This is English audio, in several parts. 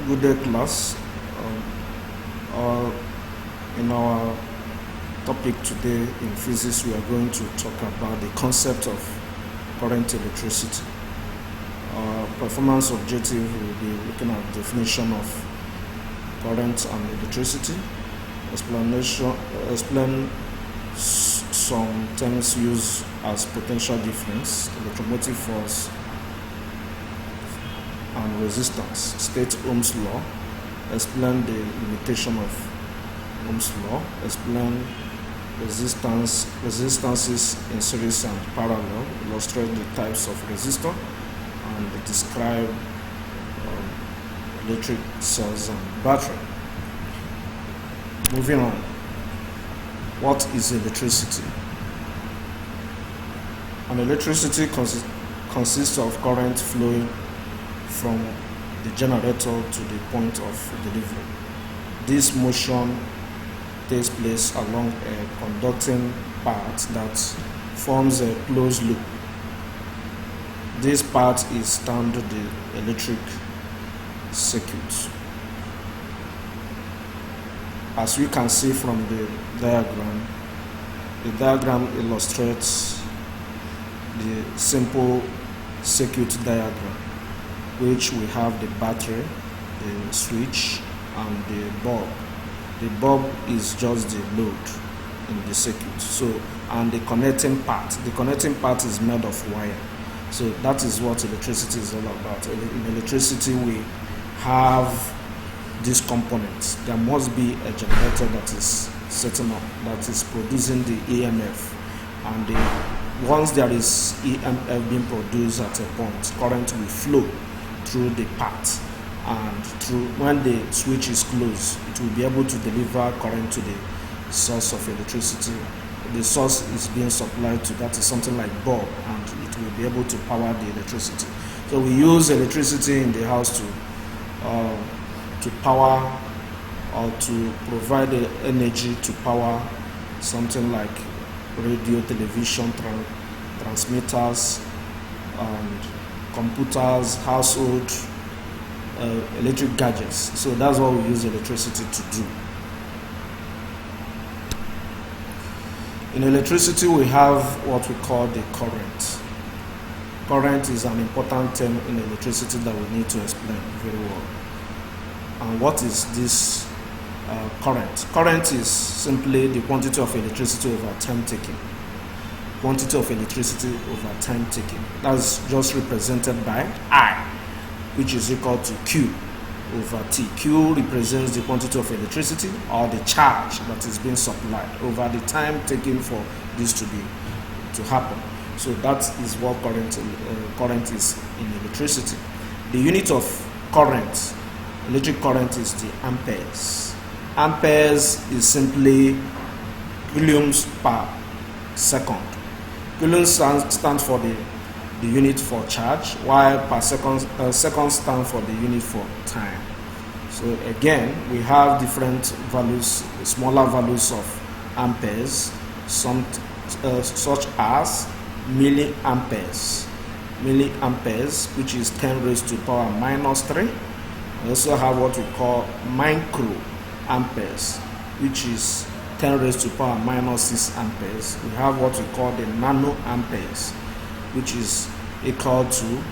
Good day, class. In our topic today in physics, we are going to talk about the concept of current electricity. Performance objective will be looking at definition of current and electricity, explain some terms used as potential difference, electromotive force, and resistance, state Ohms Law, explain the limitation of Ohms Law, explain resistances in series and parallel, illustrate the types of resistor, and describe electric cells and battery. Moving on, what is electricity? An electricity consists of current flowing from the generator to the point of delivery. This motion takes place along a conducting path that forms a closed loop. This path is termed the electric circuit. As we can see from the diagram illustrates the simple circuit diagram, which we have the battery, the switch, and the bulb. The bulb is just the load in the circuit. So, and the connecting part. The connecting part is made of wire. So that is what electricity is all about. In electricity, we have these components. There must be a generator that is setting up, that is producing the EMF, and once there is EMF being produced at a point, current will flow through the path, and when the switch is closed, it will be able to deliver current to the source of electricity. The source is being supplied to, that is something like bulb, and it will be able to power the electricity. So we use electricity in the house to power or to provide the energy to power something like radio, television, transmitters, and computers, household, electric gadgets. So that's what we use electricity to do. In electricity, we have what we call the current. Current is an important term in electricity that we need to explain very well. And what is this current? Current is simply the quantity of electricity over time taken. Quantity of electricity over time taken. That's just represented by I, which is equal to Q over T. Q represents the quantity of electricity or the charge that is being supplied over the time taken for this to happen. So that is what current is in electricity. The unit of current, electric current, is the amperes. Amperes is simply coulombs per second. Coulombs stands for the unit for charge, while per second stands for the unit for time. So again, we have different values, smaller values of amperes, such as milliamperes. Milliamperes, which is 10 raised to the power minus 3. We also have what we call microamperes, which is 10 raised to the power minus 6 amperes. We have what we call the nanoamperes, which is equal to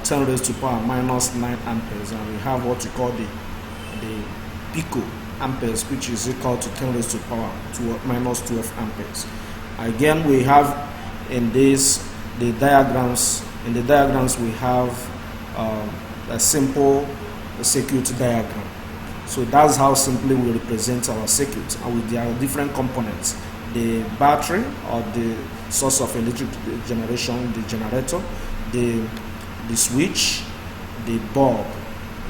10 raised to the power minus 9 amperes. And we have what we call the picoamperes, which is equal to 10 raised to the power minus 12 amperes. Again, we have in the diagrams we have a simple circuit diagram. So that's how simply we represent our circuit, and with their different components: the battery or the source of electric generation, the generator, the switch, the bulb,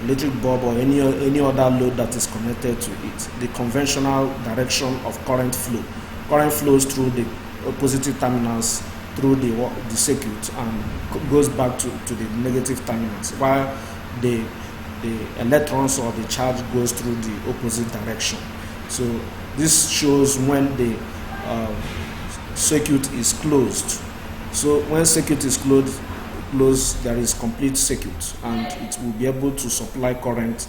electric bulb, or any other load that is connected to it. The conventional direction of current flow. Current flows through the positive terminals through the circuit and goes back to the negative terminals, while the electrons or the charge goes through the opposite direction. So this shows when the circuit is closed. So when circuit is closed, closed, there is complete circuit, and it will be able to supply current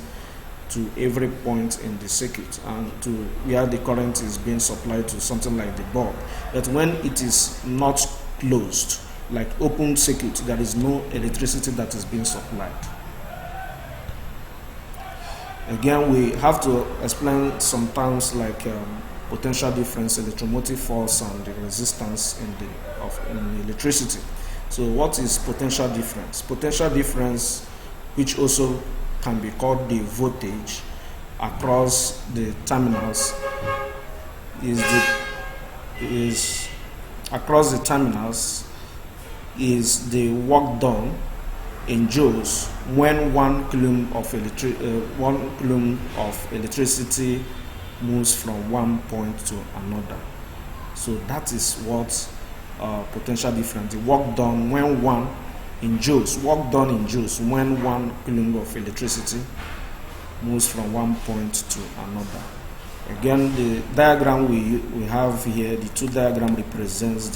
to every point in the circuit and to where the current is being supplied to, something like the bulb. But when it is not closed, like open circuit, there is no electricity that is being supplied. Again, we have to explain some terms like potential difference, electromotive force, and the resistance in electricity. So what is potential difference? Potential difference, which also can be called the voltage across the terminals, is the work done in joules when 1 coulomb of electricity moves from one point to another. So that is what potential difference. The work done when work done in joules when 1 coulomb of electricity moves from one point to another. Again, the diagram we have here, the two diagram represents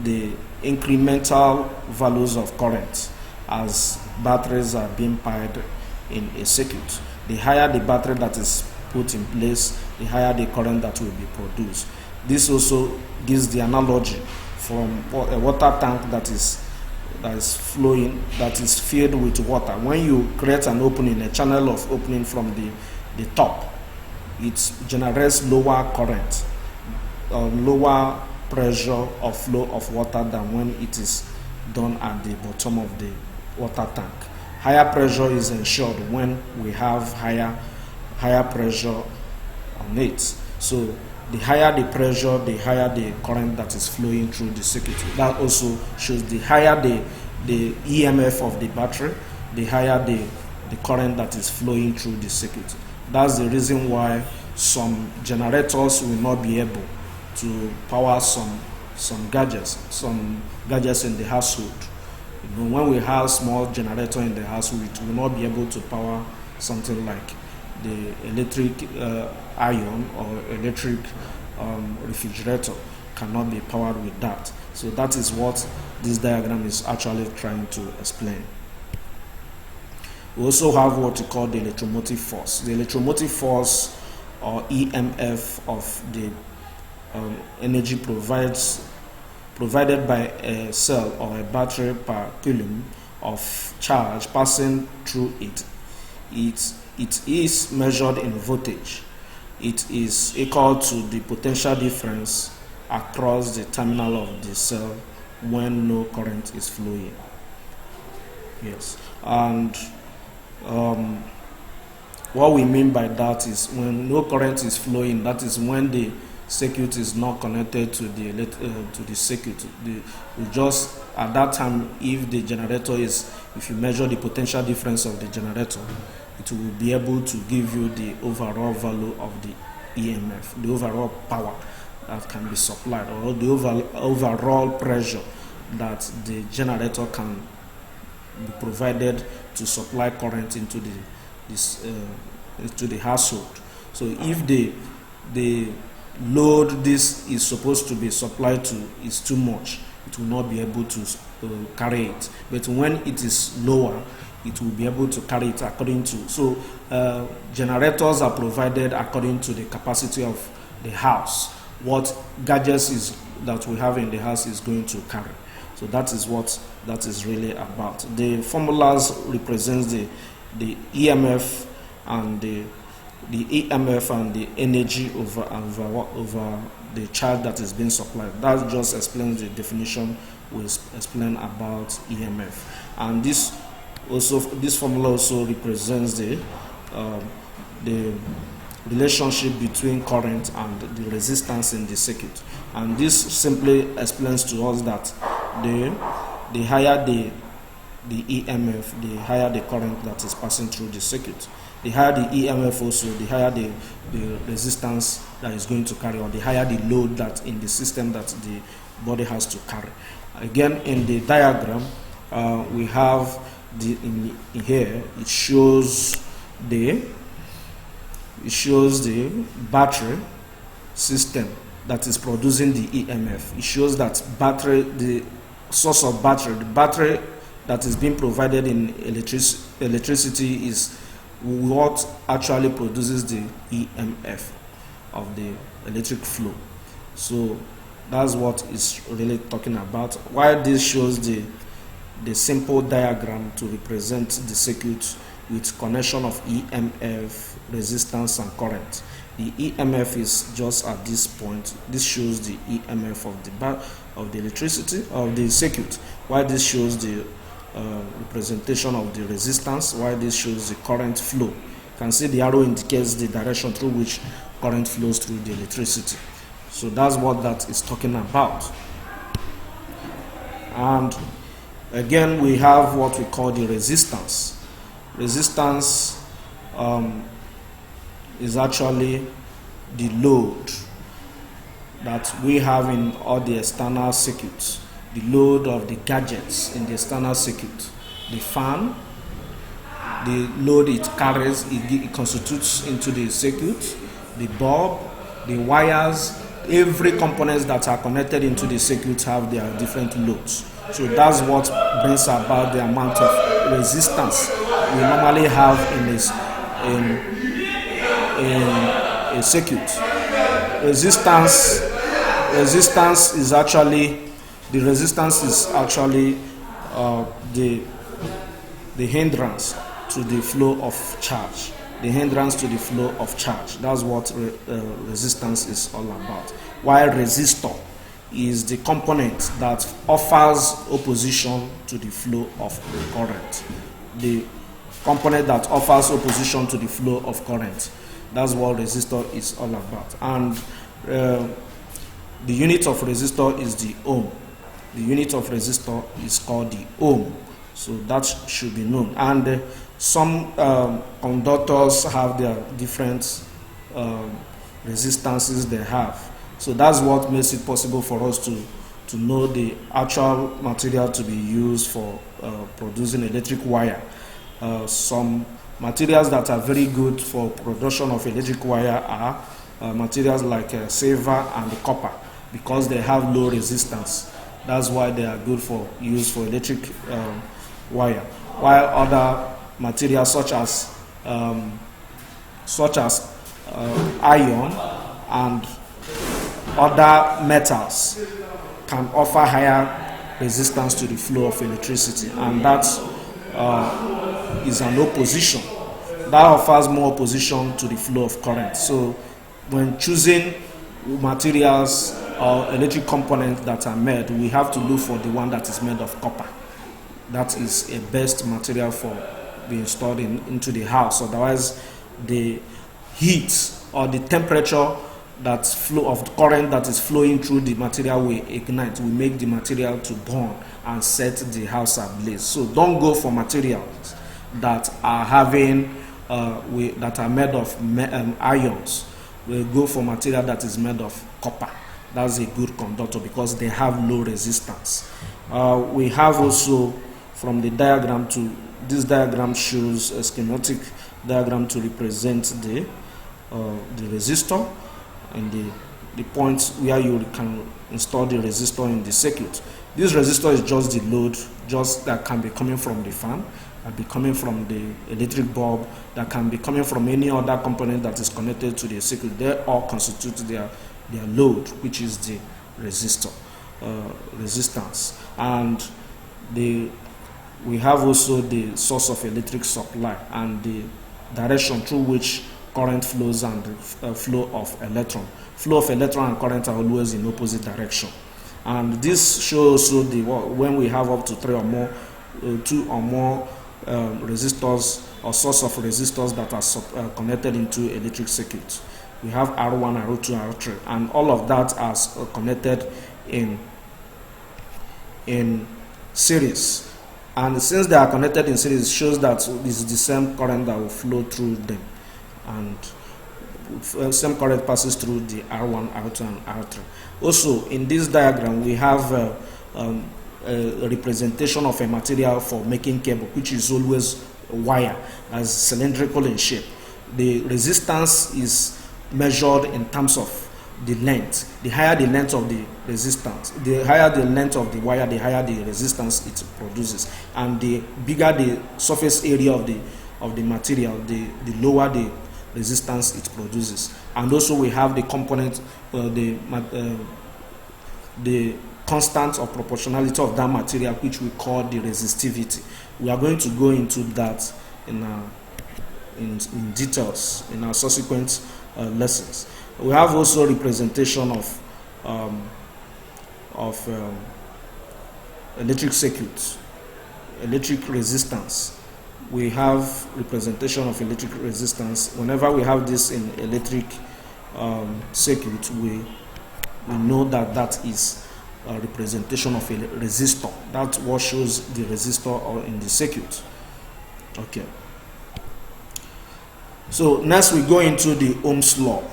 the incremental values of current as batteries are being paired in a circuit. The higher the battery that is put in place, the higher the current that will be produced. This also gives the analogy from a water tank that is flowing, that is filled with water. When you create an opening, a channel of opening from the top, it generates lower current, lower pressure of flow of water than when it is done at the bottom of the water tank. Higher pressure is ensured when we have higher pressure on it. So the higher the pressure, the higher the current that is flowing through the circuit. That also shows the higher the EMF of the battery, the higher the current that is flowing through the circuit. That's the reason why some generators will not be able to power some gadgets in the household. When we have small generator in the household, it will not be able to power something like the electric iron or electric refrigerator. Cannot be powered with that. So that is what this diagram is actually trying to explain. We also have what we call the electromotive force. The electromotive force, or EMF, of the energy provided by a cell or a battery per coulomb of charge passing through it. It is measured in voltage. It is equal to the potential difference across the terminal of the cell when no current is flowing. Yes, and what we mean by that is when no current is flowing, that is when the circuit is not connected to the circuit. We just at that time, if the generator is, if you measure the potential difference of the generator, it will be able to give you the overall value of the EMF, the overall power that can be supplied, or the overall pressure that the generator can be provided to supply current into the household. So if the load this is supposed to be supplied to is too much, it will not be able to carry it. But when it is lower, it will be able to carry it according to. So generators are provided according to the capacity of the house. What gadgets is that we have in the house is going to carry. So that is what that is really about. The formulas represents the EMF and the EMF and the energy over the charge that is being supplied. That just explains the definition we explain about EMF. And this formula also represents the relationship between current and the resistance in the circuit. And this simply explains to us that the higher the EMF, the higher the current that is passing through the circuit. The higher the EMF also, the higher the resistance that is going to carry, or the higher the load that in the system that the body has to carry. Again, in the diagram, we have in here, it shows the battery system that is producing the EMF. It shows that the source of battery, the battery that is being provided in electricity is what actually produces the EMF of the electric flow. So that's what it's really talking about. While this shows the simple diagram to represent the circuit with connection of EMF, resistance and current. The EMF is just at this point. This shows the EMF of the electricity of the circuit, while this shows the representation of the resistance, while this shows the current flow. You can see the arrow indicates the direction through which current flows through the electricity. So that's what that is talking about. And again, we have what we call the resistance. Resistance is actually the load that we have in all the external circuits, the load of the gadgets in the external circuit. The fan, the load it carries, it constitutes into the circuit, the bulb, the wires, every components that are connected into the circuit have their different loads. So that's what brings about the amount of resistance we normally have in a circuit. Resistance is actually the hindrance to the flow of charge. The hindrance to the flow of charge. That's what resistance is all about. While resistor is the component that offers opposition to the flow of current. The component that offers opposition to the flow of current. That's what resistor is all about. And the unit of resistor is the ohm. The unit of resistor is called the ohm. So that should be known. And some conductors have their different resistances they have. So that's what makes it possible for us to know the actual material to be used for producing electric wire. Some materials that are very good for production of electric wire are materials like silver and copper, because they have low resistance. That's why they are good for use for electric wire. While other materials such as iron and other metals can offer higher resistance to the flow of electricity, and that is an opposition. That offers more opposition to the flow of current. So when choosing materials or electric components that are made, we have to look for the one that is made of copper. That is a best material for being stored into the house. Otherwise, the heat or the temperature that flow of current that is flowing through the material will ignite, will make the material to burn and set the house ablaze. So don't go for materials that are having that are made of ions. We'll go for material that is made of copper. That's a good conductor because they have low resistance. We have also from the diagram this diagram shows a schematic diagram to represent the resistor and the points where you can install the resistor in the circuit. This resistor is just the load, just that can be coming from the fan, can be coming from the electric bulb, that can be coming from any other component that is connected to the circuit. They all constitute their load, which is the resistor, resistance. And we have also the source of electric supply and the direction through which current flows and the flow of electron. Flow of electron and current are always in opposite direction. And this shows also when we have up to 3 or more, 2 or more resistors or source of resistors that are connected into electric circuits. We have R1, R2, R3, and all of that are connected in series. And since they are connected in series, it shows that this is the same current that will flow through them, and same current passes through the R1, R2, and R3. Also, in this diagram, we have a representation of a material for making cable, which is always a wire, as cylindrical in shape. The resistance is measured in terms of the length. The higher the length of the resistance, the higher the length of the wire, the higher the resistance it produces, and the bigger the surface area of the material, the lower the resistance it produces. And also we have the component, the constant of proportionality of that material, which we call the resistivity. We are going to go into that in details in our subsequent lessons. We have also representation of electric circuits, electric resistance. We have representation of electric resistance. Whenever we have this in electric circuit, we know that is a representation of a resistor. That's what shows the resistor in the circuit. Okay. So next we go into the Ohm's Law.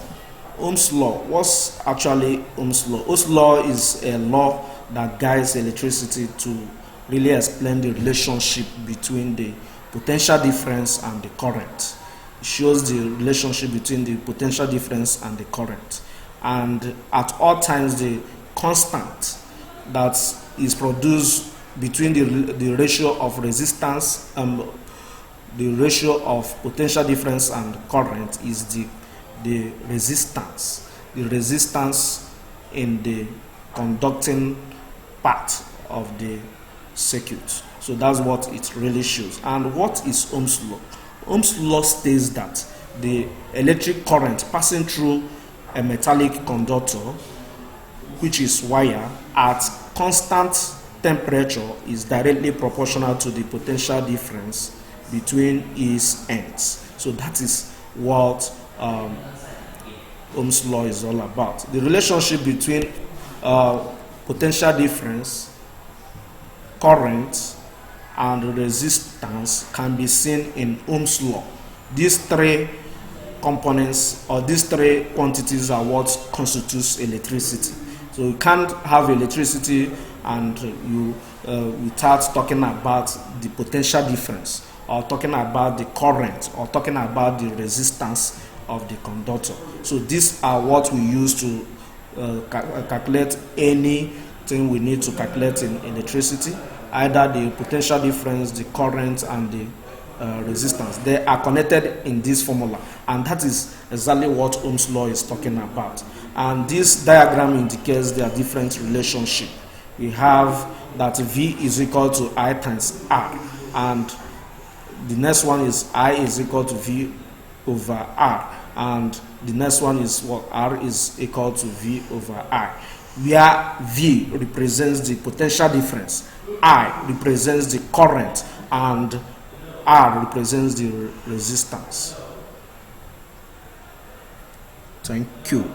Ohm's Law. What's actually Ohm's Law? Ohm's Law is a law that guides electricity to really explain the relationship between the potential difference and the current. It shows the relationship between the potential difference and the current. And at all times, the constant that is produced between the ratio of resistance and the ratio of potential difference and current is the resistance in the conducting part of the circuit. So that's what it really shows. And what is Ohm's law? Ohm's law states that the electric current passing through a metallic conductor, which is wire, at constant temperature is directly proportional to the potential difference between its ends. So that is what Ohm's law is all about. The relationship between potential difference, current, and resistance can be seen in Ohm's law. These three components or these three quantities are what constitutes electricity. So you can't have electricity and you without talking about the potential difference, or talking about the current, or talking about the resistance of the conductor. So these are what we use to calculate anything we need to calculate in electricity, either the potential difference, the current, and the resistance. They are connected in this formula, and that is exactly what Ohm's law is talking about. And this diagram indicates their different relationship. We have that V is equal to I times R, and the next one is I is equal to V over R, and the next one is what R is equal to V over I, where V represents the potential difference, I represents the current, and R represents the resistance. Thank you.